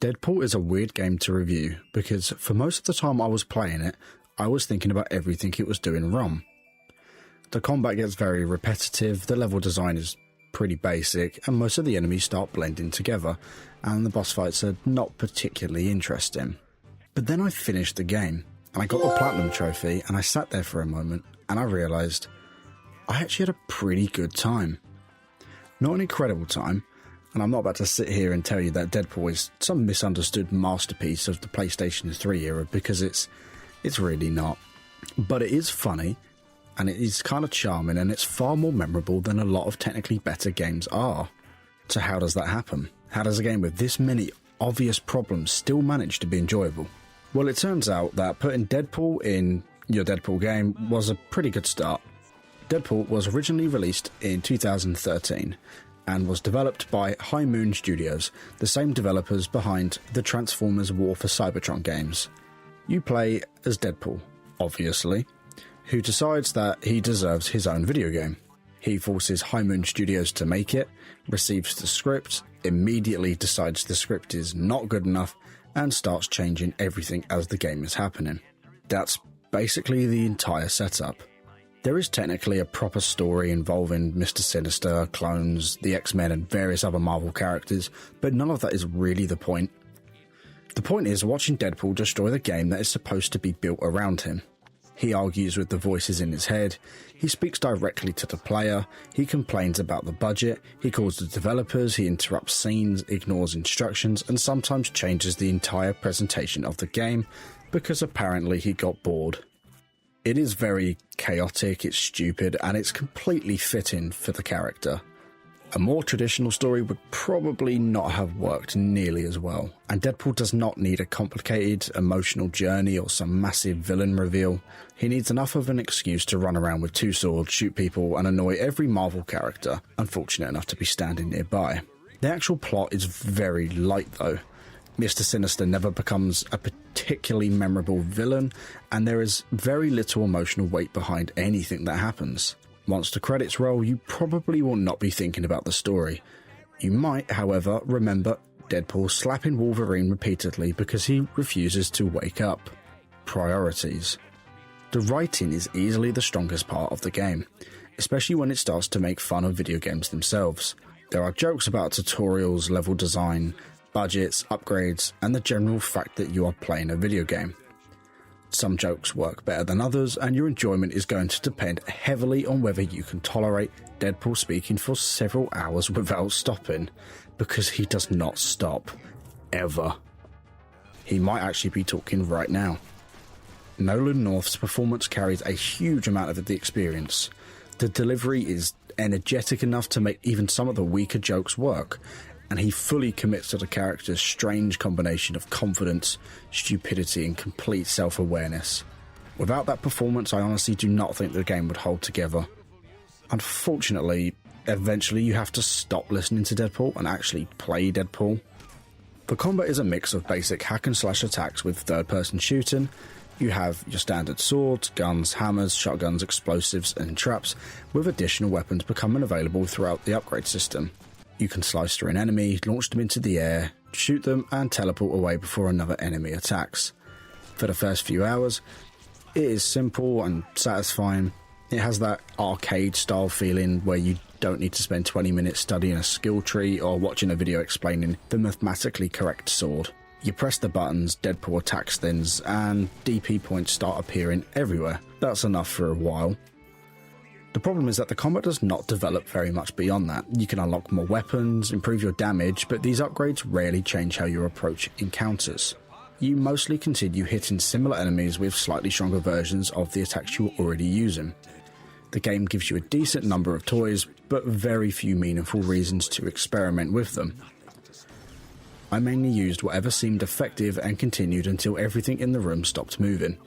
Deadpool is a weird game to review because for most of the time I was playing it, I was thinking about everything it was doing wrong. The combat gets very repetitive, the level design is pretty basic, and most of the enemies start blending together, and the boss fights are not particularly interesting. But then I finished the game, and I got the Platinum Trophy, and I sat there for a moment, and I realised I actually had a pretty good time. Not an incredible time, and I'm not about to sit here and tell you that Deadpool is some misunderstood masterpiece of the PlayStation 3 era, because it's really not. But it is funny, and it is kind of charming, and it's far more memorable than a lot of technically better games are. So how does that happen? How does a game with this many obvious problems still manage to be enjoyable? Well, it turns out that putting Deadpool in your Deadpool game was a pretty good start. Deadpool was originally released in 2013 and was developed by High Moon Studios, the same developers behind the Transformers War for Cybertron games. You play as Deadpool, obviously, who decides that he deserves his own video game. He forces High Moon Studios to make it, receives the script, immediately decides the script is not good enough, and starts changing everything as the game is happening. That's basically the entire setup. There is technically a proper story involving Mr. Sinister, clones, the X-Men and various other Marvel characters, but none of that is really the point. The point is watching Deadpool destroy the game that is supposed to be built around him. He argues with the voices in his head, he speaks directly to the player, he complains about the budget, he calls the developers, he interrupts scenes, ignores instructions, and sometimes changes the entire presentation of the game because apparently he got bored. It is very chaotic, it's stupid, and it's completely fitting for the character. A more traditional story would probably not have worked nearly as well, and Deadpool does not need a complicated emotional journey or some massive villain reveal. He needs enough of an excuse to run around with two swords, shoot people, and annoy every Marvel character, unfortunate enough to be standing nearby. The actual plot is very light though. Mr. Sinister never becomes a particularly memorable villain, and there is very little emotional weight behind anything that happens. Once the credits roll, you probably will not be thinking about the story. You might, however, remember Deadpool slapping Wolverine repeatedly because he refuses to wake up. Priorities. The writing is easily the strongest part of the game, especially when it starts to make fun of video games themselves. There are jokes about tutorials, level design, budgets, upgrades, and the general fact that you are playing a video game. Some jokes work better than others, and your enjoyment is going to depend heavily on whether you can tolerate Deadpool speaking for several hours without stopping, because he does not stop. Ever. He might actually be talking right now. Nolan North's performance carries a huge amount of the experience. The delivery is energetic enough to make even some of the weaker jokes work, and he fully commits to the character's strange combination of confidence, stupidity, and complete self-awareness. Without that performance, I honestly do not think the game would hold together. Unfortunately, eventually you have to stop listening to Deadpool and actually play Deadpool. The combat is a mix of basic hack-and-slash attacks with third-person shooting. You have your standard swords, guns, hammers, shotguns, explosives, and traps, with additional weapons becoming available throughout the upgrade system. You can slice through an enemy, launch them into the air, shoot them, and teleport away before another enemy attacks. For the first few hours, it is simple and satisfying. It has that arcade-style feeling where you don't need to spend 20 minutes studying a skill tree or watching a video explaining the mathematically correct sword. You press the buttons, Deadpool attacks things, and DP points start appearing everywhere. That's enough for a while. The problem is that the combat does not develop very much beyond that. You can unlock more weapons, improve your damage, but these upgrades rarely change how you approach encounters. You mostly continue hitting similar enemies with slightly stronger versions of the attacks you are already using. The game gives you a decent number of toys, but very few meaningful reasons to experiment with them. I mainly used whatever seemed effective and continued until everything in the room stopped moving.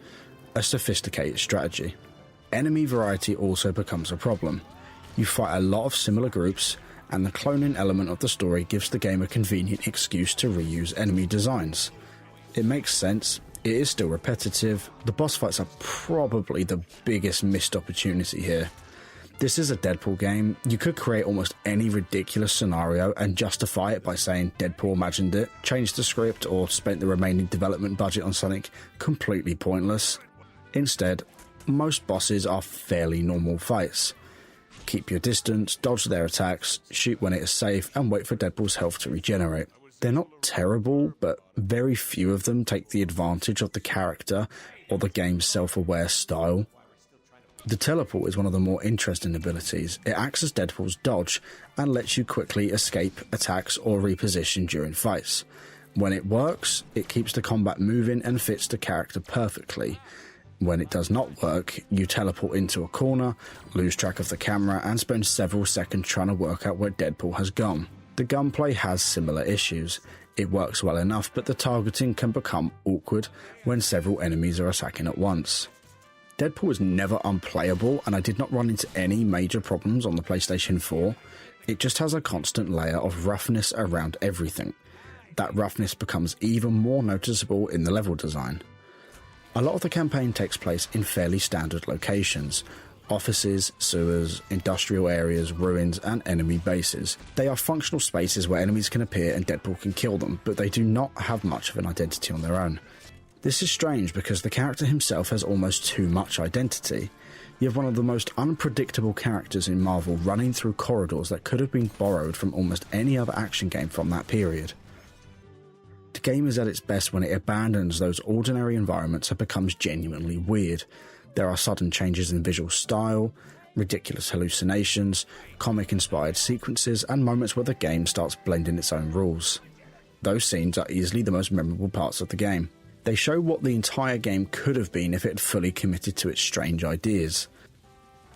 A sophisticated strategy. Enemy variety also becomes a problem. You fight a lot of similar groups, and the cloning element of the story gives the game a convenient excuse to reuse enemy designs. It makes sense, it is still repetitive, the boss fights are probably the biggest missed opportunity here. This is a Deadpool game. You could create almost any ridiculous scenario and justify it by saying Deadpool imagined it, changed the script, or spent the remaining development budget on something completely pointless. Instead, most bosses are fairly normal fights. Keep your distance, dodge their attacks, shoot when it is safe, and wait for Deadpool's health to regenerate. They're not terrible, but very few of them take the advantage of the character or the game's self-aware style. The teleport is one of the more interesting abilities. It acts as Deadpool's dodge and lets you quickly escape attacks or reposition during fights. When it works, it keeps the combat moving and fits the character perfectly. When it does not work, you teleport into a corner, lose track of the camera, and spend several seconds trying to work out where Deadpool has gone. The gunplay has similar issues. It works well enough, but the targeting can become awkward when several enemies are attacking at once. Deadpool is never unplayable, and I did not run into any major problems on the PlayStation 4. It just has a constant layer of roughness around everything. That roughness becomes even more noticeable in the level design. A lot of the campaign takes place in fairly standard locations: offices, sewers, industrial areas, ruins, and enemy bases. They are functional spaces where enemies can appear and Deadpool can kill them, but they do not have much of an identity on their own. This is strange because the character himself has almost too much identity. You have one of the most unpredictable characters in Marvel running through corridors that could have been borrowed from almost any other action game from that period. The game is at its best when it abandons those ordinary environments and becomes genuinely weird. There are sudden changes in visual style, ridiculous hallucinations, comic-inspired sequences, and moments where the game starts blending its own rules. Those scenes are easily the most memorable parts of the game. They show what the entire game could have been if it had fully committed to its strange ideas.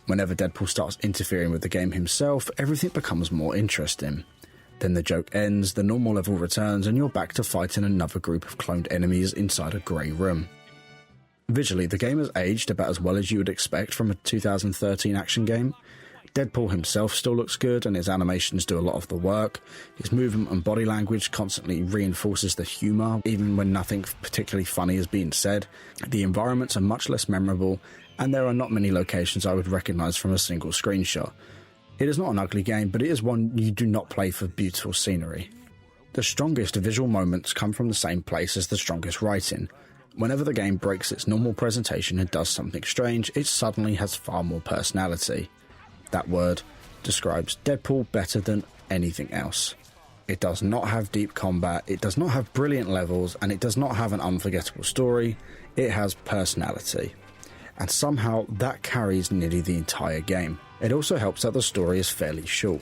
Whenever Deadpool starts interfering with the game himself, everything becomes more interesting. Then the joke ends, the normal level returns, and you're back to fighting another group of cloned enemies inside a grey room. Visually, the game has aged about as well as you would expect from a 2013 action game. Deadpool himself still looks good, and his animations do a lot of the work. His movement and body language constantly reinforces the humour, even when nothing particularly funny is being said. The environments are much less memorable, and there are not many locations I would recognise from a single screenshot. It is not an ugly game, but it is one you do not play for beautiful scenery. The strongest visual moments come from the same place as the strongest writing. Whenever the game breaks its normal presentation and does something strange, it suddenly has far more personality. That word describes Deadpool better than anything else. It does not have deep combat, it does not have brilliant levels, and it does not have an unforgettable story. It has personality. And somehow that carries nearly the entire game. It also helps that the story is fairly short.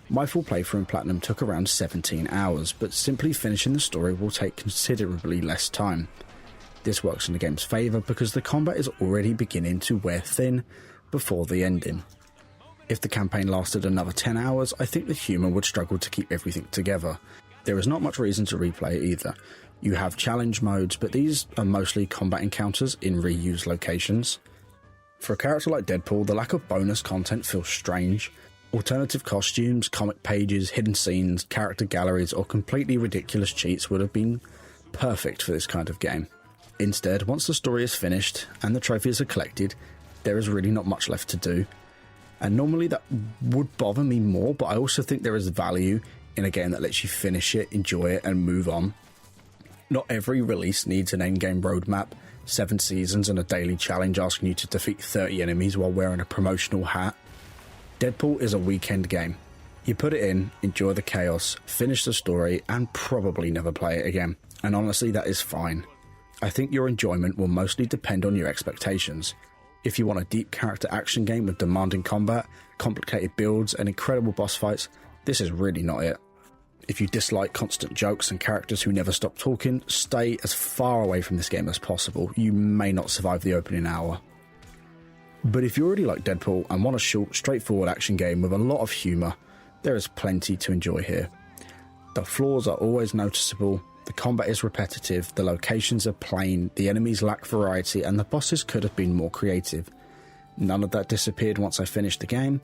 My full playthrough in Platinum took around 17 hours, but simply finishing the story will take considerably less time. This works in the game's favour because the combat is already beginning to wear thin before the ending. If the campaign lasted another 10 hours, I think the humour would struggle to keep everything together. There is not much reason to replay it either. You have challenge modes, but these are mostly combat encounters in reused locations. For a character like Deadpool, the lack of bonus content feels strange. Alternative costumes, comic pages, hidden scenes, character galleries, or completely ridiculous cheats would have been perfect for this kind of game. Instead, once the story is finished and the trophies are collected, there is really not much left to do. And normally that would bother me more, but I also think there is value in a game that lets you finish it, enjoy it, and move on. Not every release needs an endgame roadmap, 7 seasons, and a daily challenge asking you to defeat 30 enemies while wearing a promotional hat. Deadpool is a weekend game. You put it in, enjoy the chaos, finish the story, and probably never play it again. And honestly, that is fine. I think your enjoyment will mostly depend on your expectations. If you want a deep character action game with demanding combat, complicated builds, and incredible boss fights, this is really not it. If you dislike constant jokes and characters who never stop talking, stay as far away from this game as possible. You may not survive the opening hour. But if you already like Deadpool and want a short, straightforward action game with a lot of humour, there is plenty to enjoy here. The flaws are always noticeable, the combat is repetitive, the locations are plain, the enemies lack variety, and the bosses could have been more creative. None of that disappeared once I finished the game,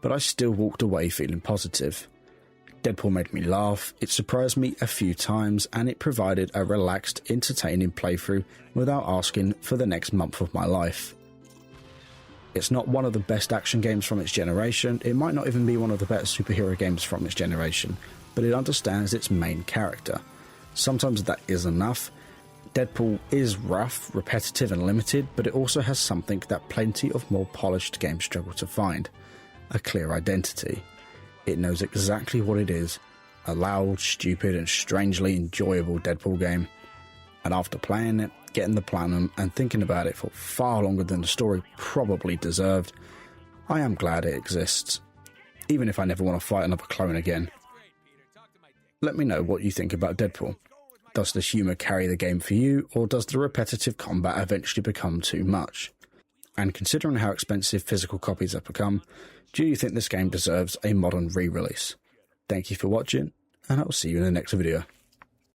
but I still walked away feeling positive. Deadpool made me laugh, it surprised me a few times, and it provided a relaxed, entertaining playthrough without asking for the next month of my life. It's not one of the best action games from its generation, it might not even be one of the better superhero games from its generation, but it understands its main character. Sometimes that is enough. Deadpool is rough, repetitive and limited, but it also has something that plenty of more polished games struggle to find: a clear identity. It knows exactly what it is: a loud, stupid and strangely enjoyable Deadpool game. And after playing it, getting the platinum and thinking about it for far longer than the story probably deserved, I am glad it exists, even if I never want to fight another clone again. Let me know what you think about Deadpool. Does the humour carry the game for you, or does the repetitive combat eventually become too much? And considering how expensive physical copies have become, do you think this game deserves a modern re-release? Thank you for watching, and I will see you in the next video.